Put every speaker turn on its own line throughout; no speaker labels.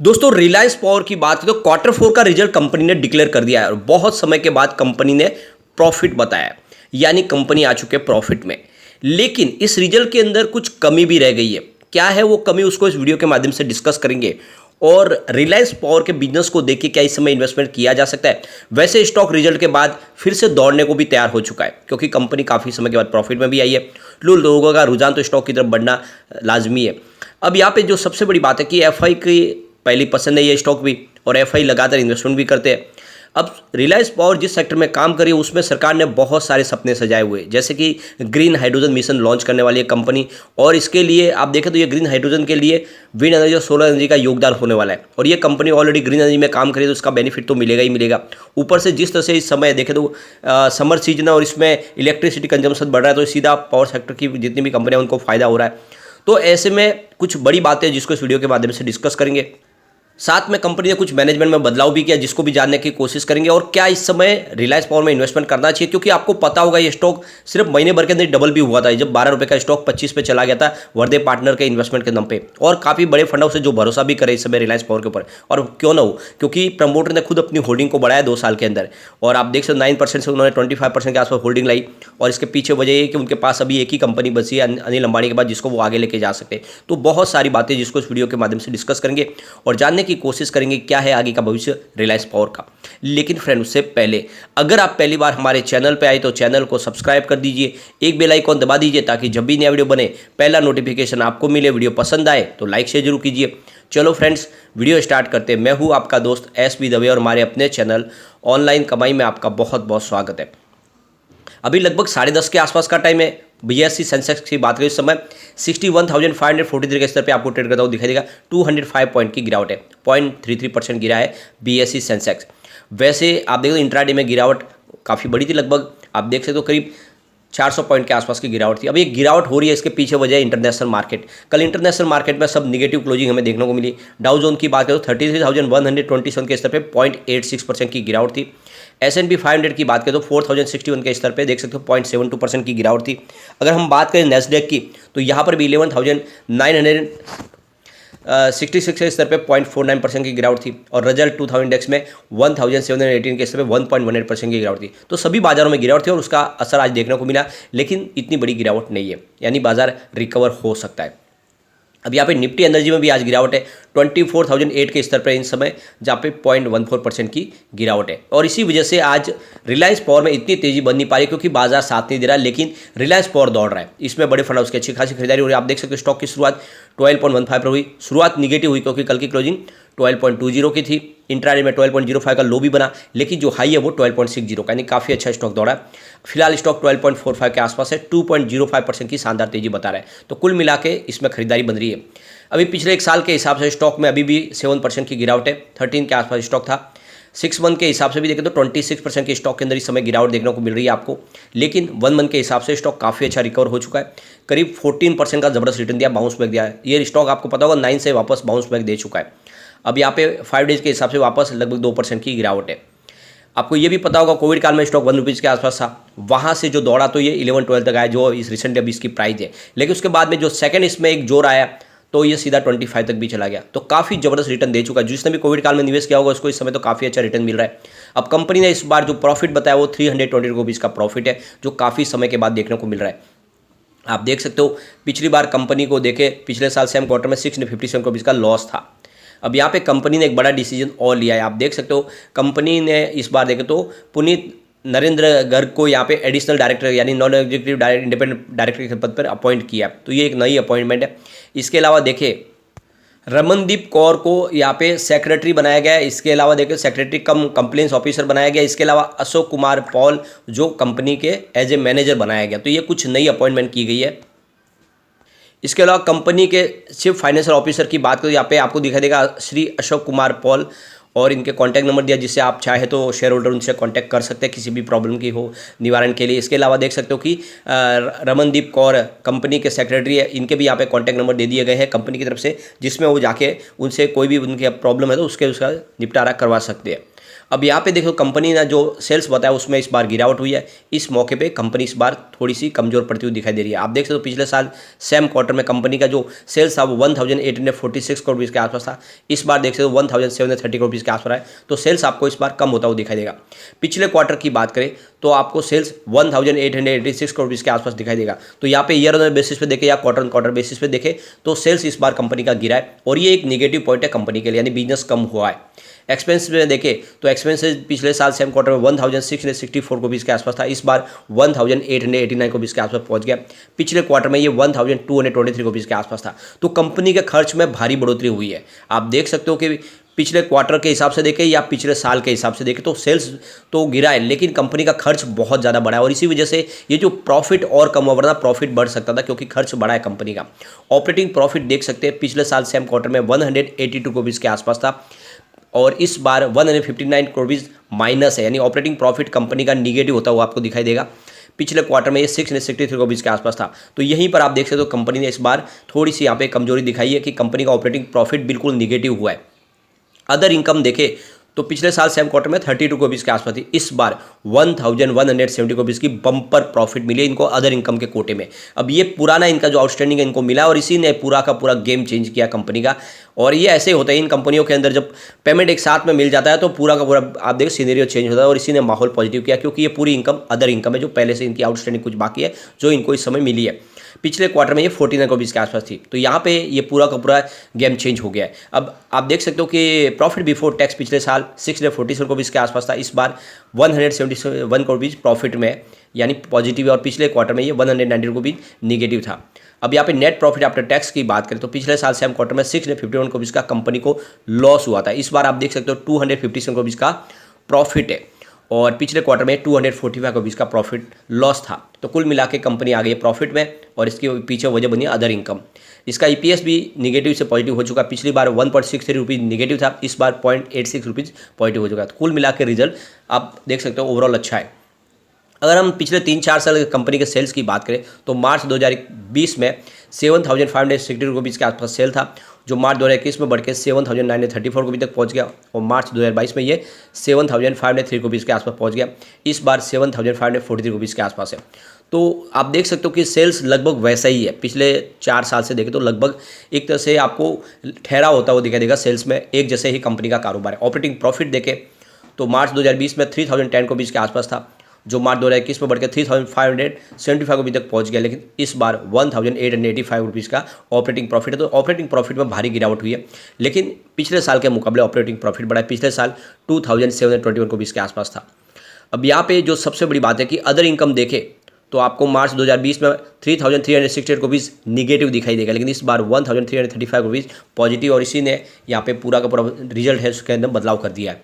दोस्तों रिलायंस पावर की बात करें तो क्वार्टर फोर का रिजल्ट कंपनी ने डिक्लेयर कर दिया है और बहुत समय के बाद कंपनी ने प्रॉफिट बताया है। यानी कंपनी आ चुके हैं प्रॉफिट में। लेकिन इस रिजल्ट के अंदर कुछ कमी भी रह गई है। क्या है वो कमी, उसको इस वीडियो के माध्यम से डिस्कस करेंगे। और रिलायंस पावर के बिजनेस को देख के क्या इस समय इन्वेस्टमेंट किया जा सकता है। वैसे स्टॉक रिजल्ट के बाद फिर से दौड़ने को भी तैयार हो चुका है क्योंकि कंपनी काफ़ी समय के बाद प्रॉफिट में भी आई है। लोगों का रुझान तो स्टॉक की तरफ बढ़ना लाजमी है। अब यहाँ पे जो सबसे बड़ी बात है कि एफआई की पहली पसंद है ये स्टॉक भी, और एफआई लगातार इन्वेस्टमेंट भी करते हैं। अब रिलायंस पावर जिस सेक्टर में काम कर रही है उसमें सरकार ने बहुत सारे सपने सजाए हुए हैं, जैसे कि ग्रीन हाइड्रोजन मिशन लॉन्च करने वाली है कंपनी। और इसके लिए आप देखें तो ये ग्रीन हाइड्रोजन के लिए विंड एनर्जी और सोलर एनर्जी का योगदान होने वाला है। और ये कंपनी ऑलरेडी ग्रीन एनर्जी में काम करी तो उसका बेनिफिट तो मिलेगा ही मिलेगा। ऊपर से जिस तरह से इस समय देखें तो समर सीजन है और इसमें इलेक्ट्रिसिटी कंजम्पशन बढ़ रहा है, तो सीधा पावर सेक्टर की जितनी भी कंपनियां उनको फायदा हो रहा है। तो ऐसे में कुछ बड़ी बातें जिसको इस वीडियो के माध्यम से डिस्कस करेंगे। साथ में कंपनी ने कुछ मैनेजमेंट में बदलाव भी किया जिसको भी जानने की कोशिश करेंगे। और क्या इस समय रिलायंस पावर में इन्वेस्टमेंट करना चाहिए, क्योंकि आपको पता होगा ये स्टॉक सिर्फ महीने भर के अंदर डबल भी हुआ था। जब 12 रुपये का स्टॉक 25 पे चला गया था वर्दे पार्टनर के इन्वेस्टमेंट के दम पे। और काफ़ी बड़े फंड हाउस से जो भरोसा भी करे इस समय रिलायंस पावर के ऊपर, और क्यों ना हो, क्योंकि प्रमोटर ने खुद अपनी होल्डिंग को बढ़ाया 2 साल के अंदर। और आप देख सकते 9% से उन्होंने 25% के आसपास होल्डिंग लाई। और इसके पीछे वजह ये कि उनके पास अभी एक ही कंपनी बची है अनिल अंबानी के बाद जिसको वो आगे लेके जा सकते हैं। तो बहुत सारी बातें जिसको इस वीडियो के माध्यम से डिस्कस करेंगे और जानने की कोशिश करेंगे क्या है आगे का भविष्य रिलायंस पावर का। लेकिन फ्रेंड उससे पहले अगर आप पहली बार हमारे चैनल पे आए तो चैनल को सब्सक्राइब कर दीजिए, एक बेल आइकॉन दबा दीजिए ताकि जब भी नया वीडियो बने पहला नोटिफिकेशन आपको मिले। वीडियो पसंद आए तो लाइक शेयर जरूर कीजिए। चलो फ्रेंड्स वीडियो स्टार्ट करते हैं। मैं हूं आपका दोस्त एस.बी. दवे और हमारे अपने चैनल ऑनलाइन कमाई में आपका बहुत बहुत स्वागत है। अभी लगभग 10:30 के आसपास का टाइम है। बीएससी सेंसेक्स की बात करें इस समय 61,543 के स्तर पे आपको ट्रेड करता हुआ दिखाई देगा। 205 पॉइंट की गिरावट है, 0.33% गिरा है बीएससी सेंसेक्स। वैसे आप देखो इंट्राडे में गिरावट काफ़ी बड़ी थी, लगभग आप देख सकते हो करीब 400 पॉइंट के आसपास की गिरावट थी। अब ये गिरावट हो रही है, इसके पीछे वजह है इंटरनेशनल मार्केट। कल इंटरनेशनल मार्केट में सब निगेटिव क्लोजिंग हमें देखने को मिली। डाउ जोन की बात करें तो 33,127 के स्तर पे 0.86% की गिरावट थी। S&P 500 की बात करें तो 4,061 के स्तर पे देख सकते हो 0.72% की गिरावट थी। अगर हम बात करें नेस्डेक की तो यहाँ पर भी 11,966 के स्तर पे 0.49% की गिरावट थी। और रिजल्ट 2000 इंडेक्स में 1,718 के स्तर पे 1.18% की गिरावट थी। तो सभी बाजारों में गिरावट थी और उसका असर आज देखने को मिला, लेकिन इतनी बड़ी गिरावट नहीं है, यानी बाजार रिकवर हो सकता है। अब यहाँ पे निफ्टी एनर्जी में भी आज गिरावट है 24,008 के स्तर पर इन समय, जहाँ पे 0.14% की गिरावट है। और इसी वजह से आज रिलायंस पावर में इतनी तेजी बन नहीं पा रही क्योंकि बाजार साथ नहीं दे रहा, लेकिन रिलायंस पावर दौड़ रहा है। इसमें बड़े फंड हाउस की अच्छी खासी खरीदारी हो रही है। आप देख सकते हो स्टॉक की शुरुआत 12.15 पर हुई। शुरुआत निगेटिव हुई क्योंकि कल की क्लोजिंग 12.20 की थी। इंट्राडे में 12.05 का लो भी बना, लेकिन जो हाई है वो 12.60 का, यानी काफ़ी अच्छा स्टॉक दौड़ा। फिलहाल स्टॉक 12.45 के आसपास है, 2.05% की शानदार तेजी बता रहा है। तो कुल मिला के इसमें खरीदारी बन रही है। अभी पिछले एक साल के हिसाब से स्टॉक में अभी भी 7% की गिरावट है। 13 के आसपास स्टॉक था। 6 मंथ के हिसाब से भी देखें तो 26% के स्टॉक के अंदर इस समय गिरावट देखने को मिल रही है आपको। लेकिन 1 मंथ के हिसाब से स्टॉक काफ़ी अच्छा रिकवर हो चुका है। करीब 14% का जबरदस्त रिटर्न दिया, बाउंस बैक दिया है। ये स्टॉक आपको पता होगा 9 से वापस बाउंस बैक दे चुका है। अब यहाँ पे 5 डेज के हिसाब से वापस लगभग 2% की गिरावट है। आपको ये भी पता होगा कोविड काल में स्टॉक 1 रुपीज़ के आसपास था, वहाँ से जो दौड़ा तो ये 11-12 तक आया जो इस रिसेंटली अभी इसकी प्राइस है। लेकिन उसके बाद में जो सेकंड इसमें एक जोर आया तो ये सीधा 25 तक भी चला गया। तो काफ़ी जबरदस्त रिटर्न दे चुका है। जिसने भी कोविड काल में निवेश किया होगा उसको इस समय तो काफ़ी अच्छा रिटर्न मिल रहा है। अब कंपनी ने इस बार जो प्रॉफिट बताया वो 320 रुपीज़ का प्रॉफिट है, जो काफ़ी समय के बाद देखने को मिल रहा है। आप देख सकते हो पिछली बार कंपनी को देखे, पिछले साल सेम क्वार्टर में 657 रुपीज़ का लॉस था। अब यहाँ पे कंपनी ने एक बड़ा डिसीजन और लिया है। आप देख सकते हो कंपनी ने इस बार देखे तो पुनीत नरेंद्र गर्ग को यहाँ पे एडिशनल डायरेक्टर यानी नॉन एग्जीक्यूटिव इंडिपेंडेंट डायरेक्टर के पद पर अपॉइंट किया। तो ये एक नई अपॉइंटमेंट है। इसके अलावा देखें रमनदीप कौर को यहाँ पे सेक्रेटरी बनाया गया है। इसके अलावा देखिए सेक्रेटरी कम कंप्लेंस ऑफिसर बनाया गया। इसके अलावा अशोक कुमार पॉल जो कंपनी के एज ए मैनेजर बनाया गया। तो ये कुछ नई अपॉइंटमेंट की गई है। इसके अलावा कंपनी के चीफ फाइनेंशियल ऑफिसर की बात करें, यहाँ पे आपको दिखाई देगा श्री अशोक कुमार पॉल, और इनके कॉन्टैक्ट नंबर दिया जिससे आप चाहे तो शेयर होल्डर उनसे कॉन्टैक्ट कर सकते हैं किसी भी प्रॉब्लम की हो निवारण के लिए। इसके अलावा देख सकते हो कि रमनदीप कौर कंपनी के सेक्रेटरी है, इनके भी यहाँ पे कॉन्टैक्ट नंबर दे दिए गए हैं कंपनी की तरफ से, जिसमें वो जाके उनसे कोई भी उनकी प्रॉब्लम है तो उसका निपटारा करवा सकते हैं। अब यहाँ पे देखो कंपनी ने जो सेल्स बताया उसमें इस बार गिरावट हुई है। इस मौके पे कंपनी इस बार थोड़ी सी कमजोर पड़ती हुई दिखाई दे रही है। आप देख सकते हो पिछले साल सेम क्वार्टर में कंपनी का जो सेल्स था वो 1846 करोड़ रुपीज़ के आसपास था। इस बार देख सकते हो 1730 करोड़ रुपीज़ के आसपास है, तो सेल्स आपको इस बार कम होता हुआ दिखाई देगा। पिछले क्वार्टर की बात करें तो आपको सेल्स 1886 करोड़ रुपीज़ के आसपास दिखाई देगा। तो यहाँ पे ईयर ऑन बेसिस पे देखें या क्वार्टर ऑन क्वार्टर बेसिस पे देखें तो सेल्स इस बार कंपनी का गिरा है और ये एक नेगेटिव पॉइंट है कंपनी के लिए, यानी बिजनेस कम हुआ है। एक्सपेंस में देखें तो एक्सपेंसेस पिछले साल सेम क्वार्टर में 1664 करोड़ रुपीज़ के आसपास था, इस बार 1889 करोड़ रुपीज़ के आसपास पहुंच गया। पिछले क्वार्टर में ये 1223 करोड़ रुपीज़ के आसपास था। तो कंपनी के खर्च में भारी बढ़ोतरी हुई है। आप देख सकते हो कि पिछले क्वार्टर के हिसाब से देखें या पिछले साल के हिसाब से देखें तो सेल्स तो गिरा है, लेकिन कंपनी का खर्च बहुत ज़्यादा बढ़ा है और इसी वजह से ये जो प्रॉफिट और कम हुआ, वरना प्रॉफिट बढ़ सकता था क्योंकि खर्च बढ़ा है कंपनी का। ऑपरेटिंग प्रॉफिट देख सकते हैं पिछले साल सेम क्वार्टर में 182 करोड़ रुपीज़ के आसपास था और इस बार 159 करोड़ रुपीज़ माइनस है, यानी ऑपरेटिंग प्रॉफिट कंपनी का निगेटिव होता हुआ आपको दिखाई देगा। पिछले क्वार्टर में ये 663 करोड़ रुपीज़ के आसपास था। तो यहीं पर आप देख सकते हो कंपनी ने इस बार थोड़ी सी यहाँ पे कमजोरी दिखाई है कि कंपनी का ऑपरेटिंग प्रॉफिट बिल्कुल निगेटिव हुआ है। अदर इनकम देखें तो पिछले साल सेम क्वार्टर में 32 करोड़ रुपीज़ के आसपास थी, इस बार 1170 करोड़ रुपीज़ की बम्पर प्रॉफिट मिली इनको अदर इनकम के कोटे में। अब ये पुराना इनका जो आउटस्टैंडिंग है इनको मिला और इसी ने पूरा का पूरा गेम चेंज किया कंपनी का। और ये ऐसे होता है इन कंपनियों के अंदर, जब पेमेंट एक साथ में मिल जाता है तो पूरा का पूरा आप देखो सीनेरियो चेंज होता है और इसी ने माहौल पॉजिटिव किया, क्योंकि ये पूरी इनकम अदर इनकम है जो पहले से इनकी आउटस्टैंडिंग कुछ बाकी है जो इनको इस समय मिली है। पिछले क्वार्टर में ये 49 करोड़ के आसपास थी, तो यहाँ पे ये पूरा का पूरा गेम चेंज हो गया है। अब आप देख सकते हो कि प्रॉफिट बिफोर टैक्स पिछले साल 647 करोड़ के आसपास था, इस बार 171 करोड़ प्रॉफिट में यानी पॉजिटिव है और पिछले क्वार्टर में ये 190 करोड़ निगेटिव था। अब यहाँ पे नेट प्रॉफिट आफ्टर टैक्स की बात करें तो पिछले साल सेम क्वार्टर में 651 करोड़ का कंपनी को लॉस हुआ था, इस बार आप देख सकते हो 257 करोड़ का प्रॉफिट है और पिछले क्वार्टर में 245 करोड़ का प्रॉफिट लॉस था। तो कुल मिला के कंपनी आ गई है प्रॉफिट में और इसके पीछे वजह बनी अदर इनकम। इसका ईपीएस भी निगेटिव से पॉजिटिव हो चुका, पिछली बार 1.63 रुपीज़ निगेटिव था, इस बार 0.86 रुपीज़ पॉजिटिव हो चुका। तो कुल मिला के रिजल्ट आप देख सकते हो ओवरऑल अच्छा है। अगर हम पिछले 3-4 साल के कंपनी के सेल्स की बात करें तो मार्च 2020 में 7,560 करोड़ के आसपास सेल था, जो मार्च 2021 में बढ़ के 7,934 करोड़ तक पहुंच गया और मार्च 2022 में ये 7,503 करोड़ के आसपास पहुंच गया, इस बार 7,543 करोड़ के आसपास है। तो आप देख सकते हो कि सेल्स लगभग वैसा ही है, पिछले 4 साल से देखें तो लगभग एक तरह से आपको ठहरा होता हुआ दिखाई देगा, सेल्स में एक जैसे ही कंपनी का कारोबार है। ऑपरेटिंग प्रॉफिट देखें तो मार्च 2020 में 3,010 करोड़ के आसपास था, जो मार्च 2021 में बढ़ के 3,575 करोड़ तक पहुंच गया, लेकिन इस बार 1,885 रुपीज़ का ऑपरेटिंग प्रॉफिट है। तो ऑपरेटिंग प्रॉफिट में भारी गिरावट हुई है, लेकिन पिछले साल के मुकाबले ऑपरेटिंग प्रॉफिट बढ़ा है, पिछले साल 2,721 करोड़ के आसपास था। अब यहाँ पे जो सबसे बड़ी बात है कि अदर इनकम देखें तो आपको मार्च 2020 में 3,368 करोड़ निगेटिव दिखाई देगा, लेकिन इस बार 1,335 करोड़ पॉजिटिव और इसी ने यहाँ पे पूरा का पूरा रिजल्ट है उसके अंदर बदलाव कर दिया है।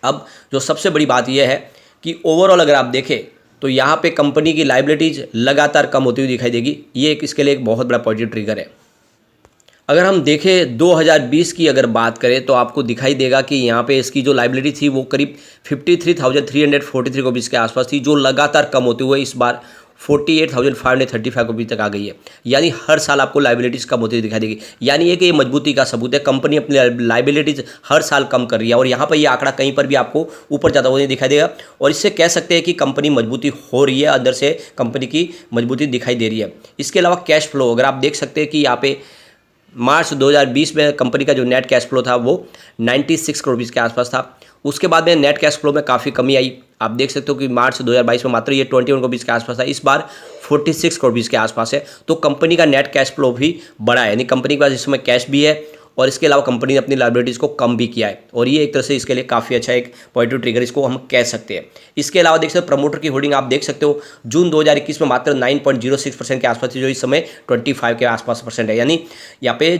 अब जो सबसे बड़ी बात यह है कि ओवरऑल अगर आप देखें तो यहाँ पे कंपनी की लाइबिलिटीज़ लगातार कम होती हुई दिखाई देगी, ये एक इसके लिए एक बहुत बड़ा पॉजिटिव ट्रिगर है। अगर हम देखें 2020 की अगर बात करें तो आपको दिखाई देगा कि यहाँ पे इसकी जो लाइबिलिटी थी वो करीब 53,343 करोड़ के आसपास थी, जो लगातार कम होते हुए इस बार 48,535 करोड़ तक आ गई है। यानी हर साल आपको लाइबिलिटीज़ कम होती हुई दिखाई देगी, यानी एक ये मजबूती का सबूत है, कंपनी अपनी लाइबिलिटीज़ हर साल कम कर रही है और यहाँ पर ये आंकड़ा कहीं पर भी आपको ऊपर जाता हुआ नहीं दिखाई देगा और इससे कह सकते हैं कि कंपनी मजबूती हो रही है, अंदर से कंपनी की मजबूती दिखाई दे रही है। इसके अलावा कैश फ्लो अगर आप देख सकते हैं कि यहाँ पे मार्च 2020 में कंपनी का जो नेट कैश फ्लो था वो 96 करोड़ के आसपास था, उसके बाद में नेट कैश फ्लो में काफ़ी कमी आई। आप देख सकते हो कि मार्च 2022 में मात्र ये 21 करोड़ के आसपास था, इस बार 46 करोड़ के आसपास है। तो कंपनी का नेट कैश फ्लो भी बढ़ा है, यानी कंपनी के पास इस समय कैश भी है और इसके अलावा कंपनी ने अपनी लायबिलिटीज़ को कम भी किया है और ये एक तरह से इसके लिए काफ़ी अच्छा एक पॉजिटिव ट्रिगर इसको हम कह सकते हैं। इसके अलावा देख सकते हो प्रमोटर की होल्डिंग आप देख सकते हो जून 2021 में मात्र 9.06% के आसपास थी, जो इस समय 25 के आसपास परसेंट है, यानी यहाँ पे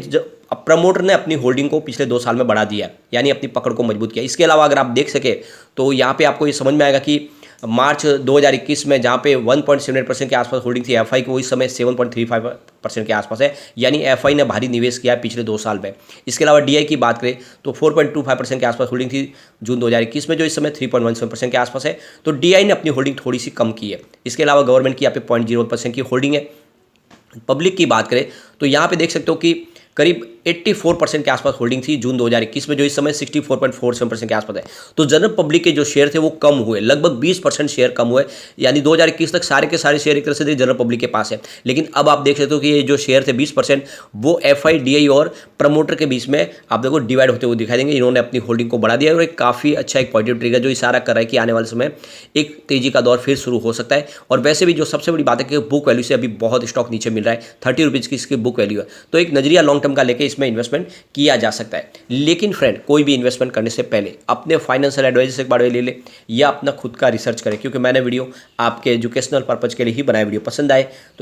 अब प्रमोटर ने अपनी होल्डिंग को पिछले 2 साल में बढ़ा दिया है, यानी अपनी पकड़ को मजबूत किया। इसके अलावा अगर आप देख सके तो यहाँ पे आपको ये समझ में आएगा कि मार्च 2021 में जहाँ पे 1.78% के आसपास होल्डिंग थी एफआई की, वो इस समय 7.35% के आसपास है, यानी एफआई ने भारी निवेश किया है पिछले 2 साल में। इसके अलावा डीआई की बात करें तो 4.25% के आसपास होल्डिंग थी जून 2021 में, जो इस समय 3.17% के आसपास है। तो डीआई ने अपनी होल्डिंग थोड़ी सी कम की है। इसके अलावा गवर्नमेंट की यहाँ पे 0.01% की होल्डिंग है। पब्लिक की बात करें तो यहाँ पे देख सकते हो कि करीब 84% के आसपास होल्डिंग थी जून 2021 में, जो इस समय 64.47% के आसपास है। तो जनरल पब्लिक के जो शेयर थे वो कम हुए, लगभग 20% शेयर कम हुए, यानी 2021 तक सारे के सारे शेयर एक तरह से जनरल पब्लिक के पास है। लेकिन अब आप देख सकते हो कि ये जो शेयर थे 20% वो FIDI और प्रमोटर के बीच में आप देखो डिवाइड होते हुए दिखाई देंगे। इन्होंने अपनी होल्डिंग को बढ़ा दिया और एक काफ़ी अच्छा एक पॉजिटिव ट्रिगर जो इशारा कर रहा है कि आने वाले समय एक तेजी का दौर फिर शुरू हो सकता है। और वैसे भी जो सबसे बड़ी बात है कि बुक वैल्यू से अभी बहुत स्टॉक नीचे मिल रहा है, 30 रुपीज़ की इसकी बुक वैल्यू है। तो एक नजरिया लॉन्ग टर्म का लेके इसमें इन्वेस्टमेंट किया जा सकता है। लेकिन फ्रेंड, कोई भी इन्वेस्टमेंट करने से पहले अपने फाइनेंशियल एडवाइजर से एक बार ले ले या अपना खुद का रिसर्च करें, क्योंकि मैंने वीडियो आपके एजुकेशनल पर्पज़ के लिए ही बनाया। वीडियो पसंद आए तो